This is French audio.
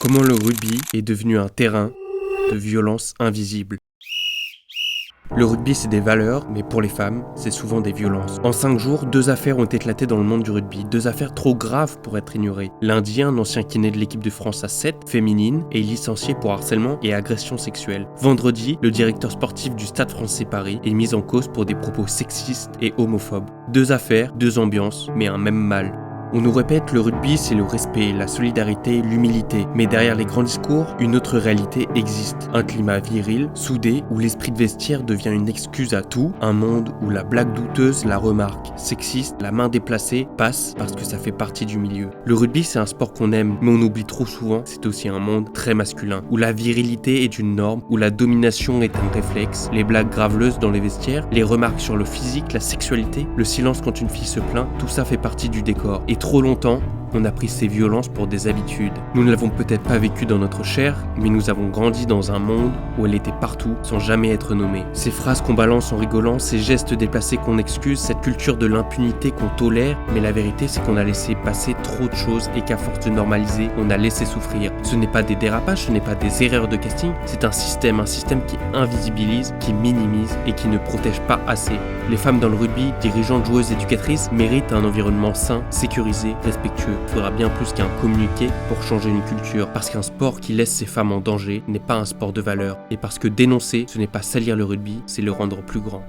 Comment le rugby est devenu un terrain de violence invisible. Le rugby, c'est des valeurs, mais pour les femmes, c'est souvent des violences. En 5 jours, 2 affaires ont éclaté dans le monde du rugby. 2 affaires trop graves pour être ignorées. Lundi, un ancien kiné de l'équipe de France A7, féminine, est licencié pour harcèlement et agression sexuelle. Vendredi, le directeur sportif du Stade Français Paris est mis en cause pour des propos sexistes et homophobes. 2 affaires, 2 ambiances, mais un même mal. On nous répète, le rugby, c'est le respect, la solidarité, l'humilité. Mais derrière les grands discours, une autre réalité existe. Un climat viril, soudé, où l'esprit de vestiaire devient une excuse à tout. Un monde où la blague douteuse, la remarque sexiste, la main déplacée passe parce que ça fait partie du milieu. Le rugby, c'est un sport qu'on aime, mais on oublie trop souvent, c'est aussi un monde très masculin. Où la virilité est une norme, où la domination est un réflexe, les blagues graveleuses dans les vestiaires, les remarques sur le physique, la sexualité, le silence quand une fille se plaint, tout ça fait partie du décor. Et trop longtemps, on a pris ces violences pour des habitudes. Nous ne l'avons peut-être pas vécu dans notre chair, mais nous avons grandi dans un monde où elle était partout sans jamais être nommée. Ces phrases qu'on balance en rigolant, ces gestes déplacés qu'on excuse, cette culture de l'impunité qu'on tolère, mais la vérité c'est qu'on a laissé passer trop de choses et qu'à force de normaliser, on a laissé souffrir. Ce n'est pas des dérapages, ce n'est pas des erreurs de casting, c'est un système qui invisibilise, qui minimise et qui ne protège pas assez. Les femmes dans le rugby, dirigeantes, joueuses, éducatrices, méritent un environnement sain, sécurisé, respectueux. Il faudra bien plus qu'un communiqué pour changer une culture, parce qu'un sport qui laisse ces femmes en danger n'est pas un sport de valeur, et parce que dénoncer, ce n'est pas salir le rugby, c'est le rendre plus grand.